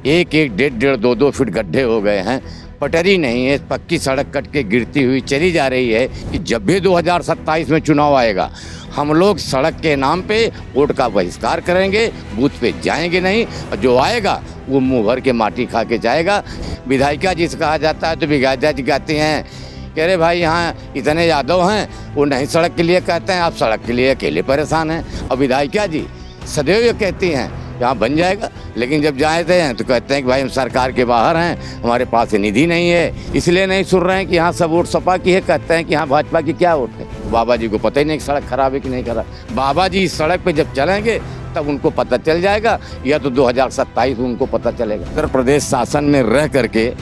एक एक डेढ़ डेढ़ दो दो फीट गड्ढे हो गए हैं। पटरी नहीं है, पक्की सड़क कट के गिरती हुई चली जा रही है कि जब भी 2027 में चुनाव आएगा हम लोग सड़क के नाम पे वोट का बहिष्कार करेंगे, बूथ पे जाएंगे नहीं, और जो आएगा वो मुंह भर के माटी खा के जाएगा। विधायिका जी से कहा जाता है तो विधायिका जी कहती हैं कह रहे भाई यहाँ इतने यादव हैं, वो नहीं सड़क के लिए कहते हैं, आप सड़क के लिए अकेले परेशान हैं। और विधायिका जी सदैव ये कहती हैं यहाँ बन जाएगा, लेकिन जब जाते हैं तो कहते हैं कि भाई हम सरकार के बाहर हैं, हमारे पास निधि नहीं है, इसलिए नहीं सुन रहे हैं कि यहाँ सब वोट सपा की है, कहते हैं कि यहाँ भाजपा की क्या वोट है। बाबा जी को पता ही नहीं कि सड़क खराब है कि नहीं खराब। बाबा जी इस सड़क पे जब चलेंगे तब उनको पता चल जाएगा, या तो 2027 में उनको पता चलेगा। उत्तर प्रदेश शासन में रह करके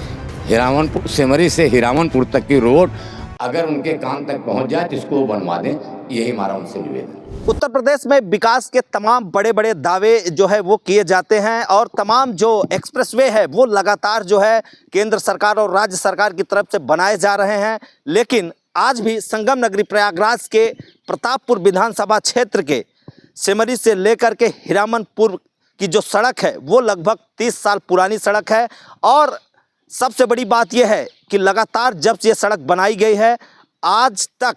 हिरामनपुर, सिमरी से हिरामनपुर तक की रोड अगर उनके कान तक पहुँच जाए तो इसको बनवा दें, यही हमारा उनसे निवेदन। उत्तर प्रदेश में विकास के तमाम बड़े बड़े दावे जो है वो किए जाते हैं और तमाम जो एक्सप्रेसवे है वो लगातार जो है केंद्र सरकार और राज्य सरकार की तरफ से बनाए जा रहे हैं। लेकिन आज भी संगम नगरी प्रयागराज के प्रतापपुर विधानसभा क्षेत्र के सिमरी से लेकर के हिरामनपुर की जो सड़क है वो लगभग 30 साल पुरानी सड़क है। और सबसे बड़ी बात यह है कि लगातार जब से ये सड़क बनाई गई है आज तक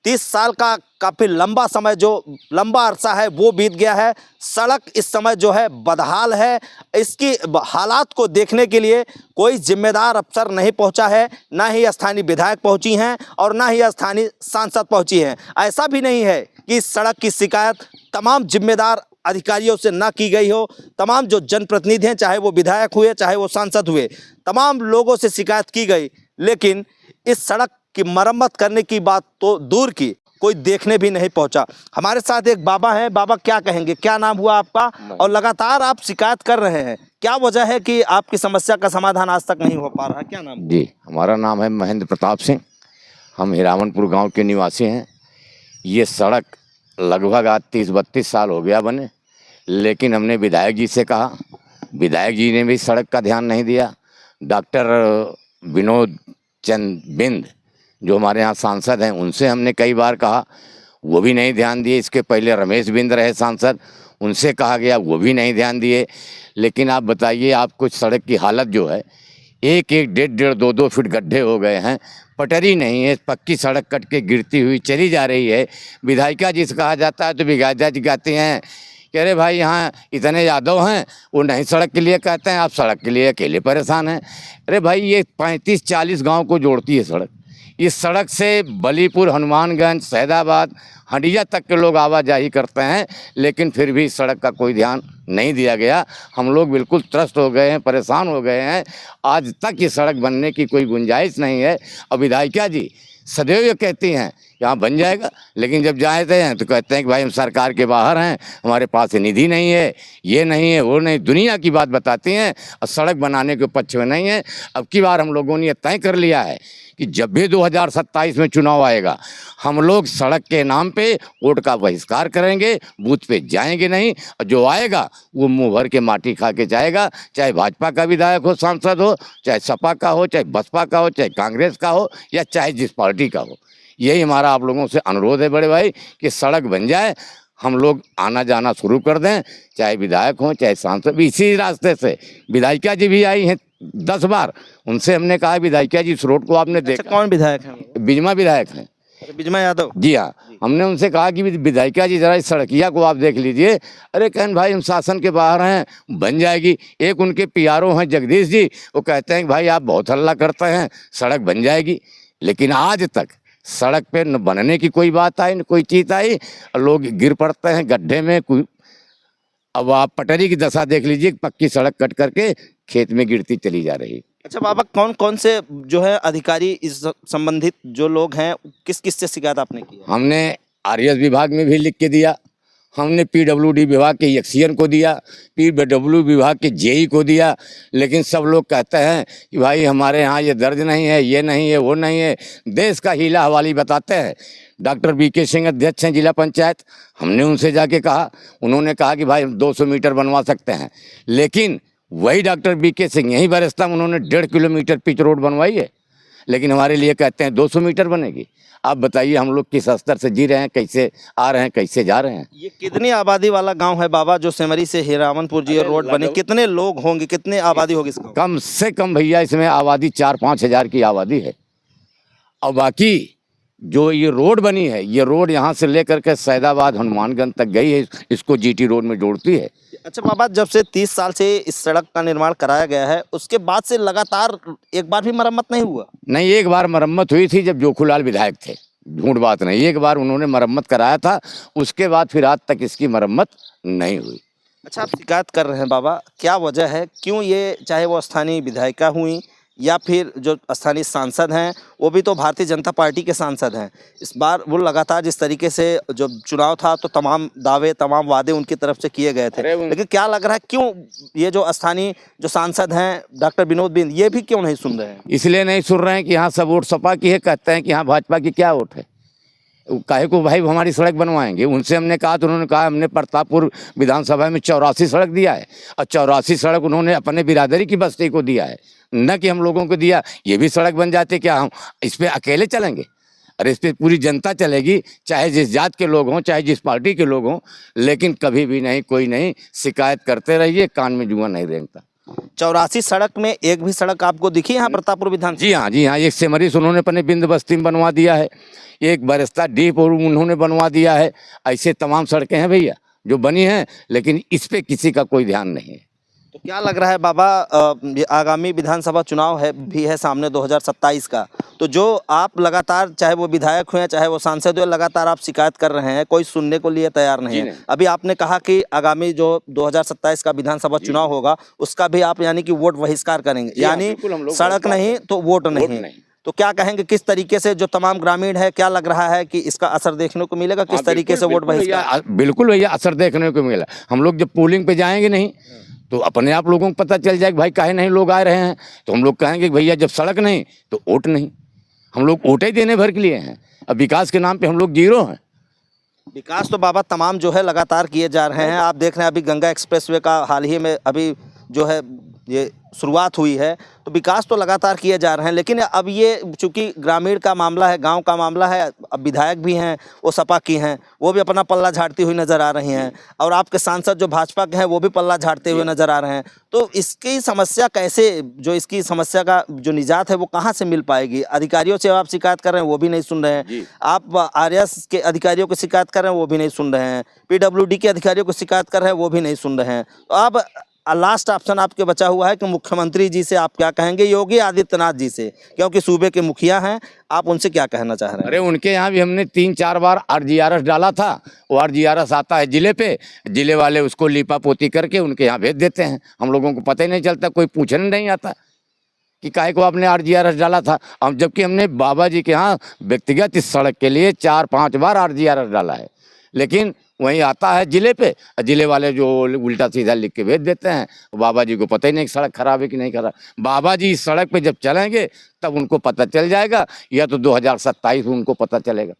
30 साल का काफ़ी लंबा समय, जो लंबा अरसा है वो बीत गया है। सड़क इस समय जो है बदहाल है। इसकी हालात को देखने के लिए कोई जिम्मेदार अफसर नहीं पहुंचा है, ना ही स्थानीय विधायक पहुंची हैं और ना ही स्थानीय सांसद पहुंची हैं। ऐसा भी नहीं है कि इस सड़क की शिकायत तमाम जिम्मेदार अधिकारियों से ना की गई हो। तमाम जो जनप्रतिनिधि हैं, चाहे वो विधायक हुए चाहे वो सांसद हुए, तमाम लोगों से शिकायत की गई, लेकिन इस सड़क की मरम्मत करने की बात तो दूर की, कोई देखने भी नहीं पहुंचा। हमारे साथ एक बाबा हैं। बाबा क्या कहेंगे, क्या नाम हुआ आपका और लगातार आप शिकायत कर रहे हैं, क्या वजह है कि आपकी समस्या का समाधान आज तक नहीं हो पा रहा है, क्या नाम? जी, हमारा नाम है महेंद्र प्रताप सिंह, हम हिरामनपुर गांव के निवासी हैं। ये सड़क लगभग आज 30-32 साल हो गया बने, लेकिन हमने विधायक जी से कहा, विधायक जी ने भी सड़क का ध्यान नहीं दिया। डॉक्टर विनोद चंद बिंद जो हमारे यहाँ सांसद हैं उनसे हमने कई बार कहा, वो भी नहीं ध्यान दिए। इसके पहले रमेश बिंद रहे सांसद, उनसे कहा गया, वो भी नहीं ध्यान दिए। लेकिन आप बताइए, आपको सड़क की हालत जो है, एक एक डेढ़ डेढ़ दो दो फीट गड्ढे हो गए हैं, पटरी नहीं है, पक्की सड़क कट के गिरती हुई चली जा रही है। विधायिका जी से कहा जाता है तो विधायिका जी कहती हैं कह रहे भाई यहाँ इतने यादव हैं, वो नहीं सड़क के लिए कहते हैं, आप सड़क के लिए अकेले परेशान हैं। अरे भाई ये 35-40 गाँव को जोड़ती है सड़क। इस सड़क से बलीपुर, हनुमानगंज, सैदाबाद, हंडिया तक के लोग आवाजाही करते हैं, लेकिन फिर भी इस सड़क का कोई ध्यान नहीं दिया गया। हम लोग बिल्कुल त्रस्त हो गए हैं, परेशान हो गए हैं। आज तक ये सड़क बनने की कोई गुंजाइश नहीं है। और विधायिका जी सदैव ये कहती हैं यहाँ बन जाएगा, लेकिन जब जाते हैं तो कहते हैं कि भाई हम सरकार के बाहर हैं, हमारे पास निधि नहीं है, ये नहीं है, वो नहीं, दुनिया की बात बताती हैं और सड़क बनाने के पक्ष में नहीं है। अब की बार हम लोगों ने ये तय कर लिया है कि जब भी 2027 में चुनाव आएगा हम लोग सड़क के नाम पे वोट का बहिष्कार करेंगे, बूथ पे जाएंगे नहीं, और जो आएगा वो मुंह भर के माटी खा के जाएगा। चाहे भाजपा का विधायक हो, सांसद हो, चाहे सपा का हो, चाहे बसपा का हो, चाहे कांग्रेस का हो, या चाहे जिस पार्टी का हो। यही हमारा आप लोगों से अनुरोध है बड़े भाई कि सड़क बन जाए, हम लोग आना जाना शुरू कर दें, चाहे विधायक हों चाहे सांसद। इसी रास्ते से विधायिका जी भी आई हैं 10 बार, उनसे हमने कहा विधायिका जी इस रोड को आपने देखा। कौन विधायक है? बिजमा विधायक हैं, बिजमा यादव जी हाँ। हमने उनसे कहा कि विधायिका जी जरा इस सड़किया को आप देख लीजिए। अरे कहन भाई हम शासन के बाहर हैं, बन जाएगी। एक उनके पीआरओ हैं जगदीश जी, वो कहते हैं कि भाई आप बहुत हल्ला करते हैं, सड़क बन जाएगी, लेकिन आज तक सड़क पे न बनने की कोई बात आई, न कोई चीज आई, लोग गिर पड़ते हैं गड्ढे में। अब आप पटरी की दशा देख लीजिए, पक्की सड़क कट करके खेत में गिरती चली जा रही। अच्छा बाबा, कौन कौन से जो है अधिकारी इस संबंधित जो लोग हैं, किस किस से शिकायत आपने की है? हमने आरएस विभाग में भी लिख के दिया, हमने पीडब्ल्यूडी विभाग के एक्सीएन को दिया, पीडब्ल्यू विभाग के जेई को दिया, लेकिन सब लोग कहते हैं कि भाई हमारे यहाँ ये दर्ज नहीं है, ये नहीं है, वो नहीं है। देश का हीला हवाली बताते हैं। डॉक्टर बीके सिंह अध्यक्ष हैं जिला पंचायत, हमने उनसे जाके कहा, उन्होंने कहा कि भाई हम 200 मीटर बनवा सकते हैं, लेकिन वही डॉक्टर बीके सिंह यहीं बरसता में उन्होंने 1.5 किलोमीटर पिच रोड बनवाई है, लेकिन हमारे लिए कहते हैं 200 मीटर बनेगी। आप बताइए हम लोग किस स्तर से जी रहे हैं, कैसे आ रहे हैं, कैसे जा रहे हैं। ये कितनी आबादी वाला गांव है बाबा जो सेमरी से हीरामनपुर जी अरे रोड बनी, कितने लोग होंगे, कितने आबादी होगी इसको? कम से कम भैया इसमें आबादी 4-5 हज़ार की आबादी है। और बाकी जो ये रोड बनी है, ये रोड यहाँ से लेकर के सैदाबाद हनुमानगंज तक गई है, इसको जीटी रोड में जोड़ती है। अच्छा बाबा, जब से 30 साल से इस सड़क का निर्माण कराया गया है, उसके बाद से लगातार एक बार भी मरम्मत नहीं हुआ? नहीं, एक बार मरम्मत हुई थी जब जोखूलाल विधायक थे, झूठ बात नहीं, एक बार उन्होंने मरम्मत कराया था, उसके बाद फिर आज तक इसकी मरम्मत नहीं हुई। अच्छा, आप शिकायत कर रहे हैं बाबा, क्या वजह है, क्यों ये, चाहे वो स्थानीय विधायिका हुई या फिर जो स्थानीय सांसद हैं, वो भी तो भारतीय जनता पार्टी के सांसद हैं, इस बार वो लगातार जिस तरीके से जो चुनाव था तो तमाम दावे, तमाम वादे उनकी तरफ से किए गए थे, लेकिन क्या लग रहा है क्यों ये जो स्थानीय जो सांसद हैं डॉक्टर विनोद बिंद, ये भी क्यों नहीं सुन रहे हैं? इसलिए नहीं सुन रहे हैं कि यहाँ सब वोट सपा की है, कहते हैं कि यहाँ भाजपा की क्या वोट है, काहे को भाई हमारी सड़क बनवाएंगे। उनसे हमने कहा तो उन्होंने कहा हमने प्रतापपुर विधानसभा में 84 सड़क दिया है, और 84 सड़क उन्होंने अपने बिरादरी की बस्ती को दिया है, न कि हम लोगों को दिया। ये भी सड़क बन जाते, क्या हम इस पर अकेले चलेंगे? अरे इस पर पूरी जनता चलेगी, चाहे जिस जात के लोग हों, चाहे जिस पार्टी के लोग हों, लेकिन कभी भी नहीं, कोई नहीं, शिकायत करते रहिए, कान में जुआ नहीं रेंगता। 84 सड़क में एक भी सड़क आपको दिखी यहाँ प्रतापपुर विधानसभा? जी हाँ, जी हाँ, एक सेमरी से उन्होंने अपने बिंद बस्ती में बनवा दिया है, एक बरस्ता डीप और उन्होंने बनवा दिया है। ऐसे तमाम सड़कें हैं भैया जो बनी हैं, लेकिन इस पे किसी का कोई ध्यान नहीं है। तो क्या लग रहा है बाबा, ये आगामी विधानसभा चुनाव है भी है सामने 2027 का, तो जो आप लगातार, चाहे वो विधायक हुए चाहे वो सांसद हुए, लगातार आप शिकायत कर रहे हैं, कोई सुनने को लिए तैयार नहीं है। अभी आपने कहा कि आगामी जो 2027 का विधानसभा चुनाव होगा उसका भी आप यानी कि वोट बहिष्कार करेंगे, यानी सड़क नहीं तो वोट नहीं। तो क्या कहेंगे, किस तरीके से जो तमाम ग्रामीण है, क्या लग रहा है कि इसका असर देखने को मिलेगा, किस तरीके से वोट बहिष्कार? बिल्कुल भैया असर देखने को मिला। हम लोग जब पोलिंग पे जाएंगे नहीं तो अपने आप लोगों को पता चल जाएगा भाई काहे नहीं लोग आ रहे हैं, तो हम लोग कहेंगे कि भैया जब सड़क नहीं तो वोट नहीं। हम लोग वोट ही देने भर के लिए हैं, अब विकास के नाम पे हम लोग जीरो हैं। विकास तो बाबा तमाम जो है लगातार किए जा रहे हैं। आप देख रहे हैं अभी गंगा एक्सप्रेसवे का हाल ही में अभी जो है ये शुरुआत हुई है, तो विकास तो लगातार किए जा रहे हैं, लेकिन अब ये चूंकि ग्रामीण का मामला है, गांव का मामला है, अब विधायक भी हैं वो सपा की हैं, वो भी अपना पल्ला झाड़ती हुई नज़र आ रही हैं, और आपके सांसद जो भाजपा के हैं वो भी पल्ला झाड़ते हुए नज़र आ रहे हैं। तो इसकी समस्या कैसे, जो इसकी समस्या का जो निजात है वो कहाँ से मिल पाएगी? अधिकारियों से आप शिकायत कर रहे हैं वो भी नहीं सुन रहे हैं, आप आरएस के अधिकारियों को शिकायत कर रहे हैं वो भी नहीं सुन रहे हैं, पीडब्ल्यूडी के अधिकारियों को शिकायत कर रहे हैं वो भी नहीं सुन रहे हैं। तो अब लास्ट ऑप्शन आपके बचा हुआ है कि मुख्यमंत्री जी से आप क्या कहेंगे, योगी आदित्यनाथ जी से, क्योंकि सूबे के मुखिया हैं, आप उनसे क्या कहना चाह रहे हैं? अरे उनके यहाँ भी हमने 3-4 बार RGRS डाला था, वो RGRS आता है जिले पे, जिले वाले उसको लिपा पोती करके उनके यहाँ भेज देते हैं, हम लोगों को पता ही नहीं चलता, कोई पूछने नहीं आता कि काहे को आपने RGRS डाला था। हम जबकि हमने बाबा जी के यहाँ व्यक्तिगत इस सड़क के लिए 4-5 बार RGRS डाला है, लेकिन वहीं आता है जिले पे, जिले वाले जो उल्टा सीधा लिख के भेज देते हैं, बाबा जी को पता ही नहीं कि सड़क खराब है कि नहीं खराब। बाबा जी इस सड़क पे जब चलेंगे तब उनको पता चल जाएगा, या तो 2027 में उनको पता चलेगा।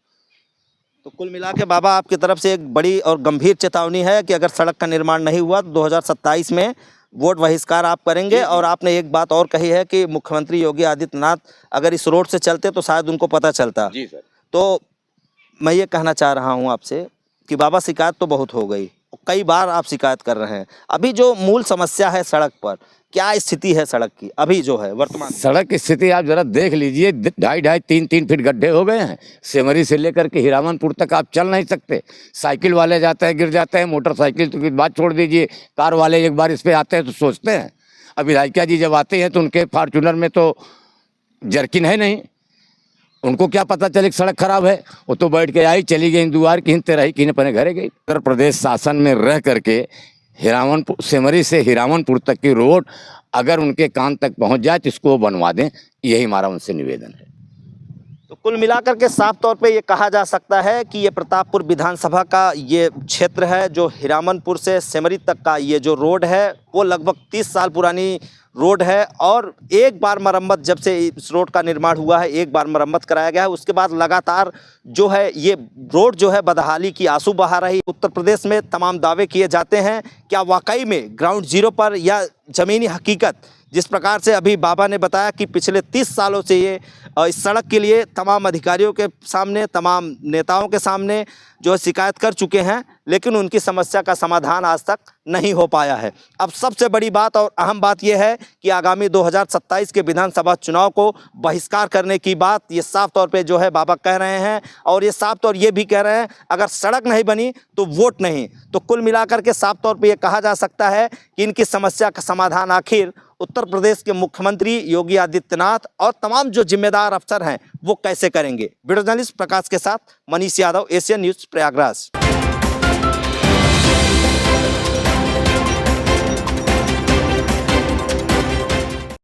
तो कुल मिला के बाबा आपकी तरफ से एक बड़ी और गंभीर चेतावनी है कि अगर सड़क का निर्माण नहीं हुआ तो 2027 में वोट बहिष्कार आप करेंगे। और आपने एक बात और कही है कि मुख्यमंत्री योगी आदित्यनाथ अगर इस रोड से चलते तो शायद उनको पता चलता। जी सर। तो मैं ये कहना चाह रहा हूँ आपसे कि बाबा शिकायत तो बहुत हो गई, कई बार आप शिकायत कर रहे हैं, अभी जो मूल समस्या है सड़क पर, क्या स्थिति है सड़क की अभी जो है वर्तमान? सड़क की स्थिति आप जरा देख लीजिए, 2.5-2.5, 3-3 फीट गड्ढे हो गए हैं। सेमरी से लेकर के हीरामनपुर तक आप चल नहीं सकते, साइकिल वाले जाते हैं गिर जाते हैं, मोटरसाइकिल तो की बात छोड़ दीजिए, कार वाले एक बार इस पे आते हैं तो सोचते हैं। अब विधायिका जी जब आते हैं तो उनके फॉर्चूनर में तो जर्किन है नहीं, उनको क्या पता चले कि सड़क खराब है, वो तो बैठ के आई चली गई दुआर किनते रही किन अपने घरे गई। उत्तर प्रदेश शासन में रह करके हीरामनपुर, सेमरी से हीरामनपुर तक की रोड अगर उनके कान तक पहुंच जाए तो इसको बनवा दें, यही हमारा उनसे निवेदन है। तो कुल मिलाकर के साफ तौर पे ये कहा जा सकता है कि ये प्रतापपुर विधानसभा का ये क्षेत्र है, जो हीरामनपुर से सेमरी तक का ये जो रोड है वो लगभग 30 साल पुरानी रोड है, और एक बार मरम्मत, जब से इस रोड का निर्माण हुआ है एक बार मरम्मत कराया गया है, उसके बाद लगातार जो है ये रोड जो है बदहाली की आंसू बहा रही। उत्तर प्रदेश में तमाम दावे किए जाते हैं, क्या वाकई में ग्राउंड जीरो पर या ज़मीनी हकीकत जिस प्रकार से अभी बाबा ने बताया कि पिछले 30 सालों से ये इस सड़क के लिए तमाम अधिकारियों के सामने, तमाम नेताओं के सामने जो है शिकायत कर चुके हैं, लेकिन उनकी समस्या का समाधान आज तक नहीं हो पाया है। अब सबसे बड़ी बात और अहम बात यह है कि आगामी 2027 के विधानसभा चुनाव को बहिष्कार करने की बात ये साफ तौर पे जो है बाबा कह रहे हैं, और ये साफ तौर ये भी कह रहे हैं अगर सड़क नहीं बनी तो वोट नहीं। तो कुल मिलाकर के साफ तौर पे ये कहा जा सकता है कि इनकी समस्या का समाधान आखिर उत्तर प्रदेश के मुख्यमंत्री योगी आदित्यनाथ और तमाम जो जिम्मेदार अफसर हैं वो कैसे करेंगे। वीडियो जर्नलिस्ट प्रकाश के साथ मनीष यादव, एशियन न्यूज़, प्रयागराज।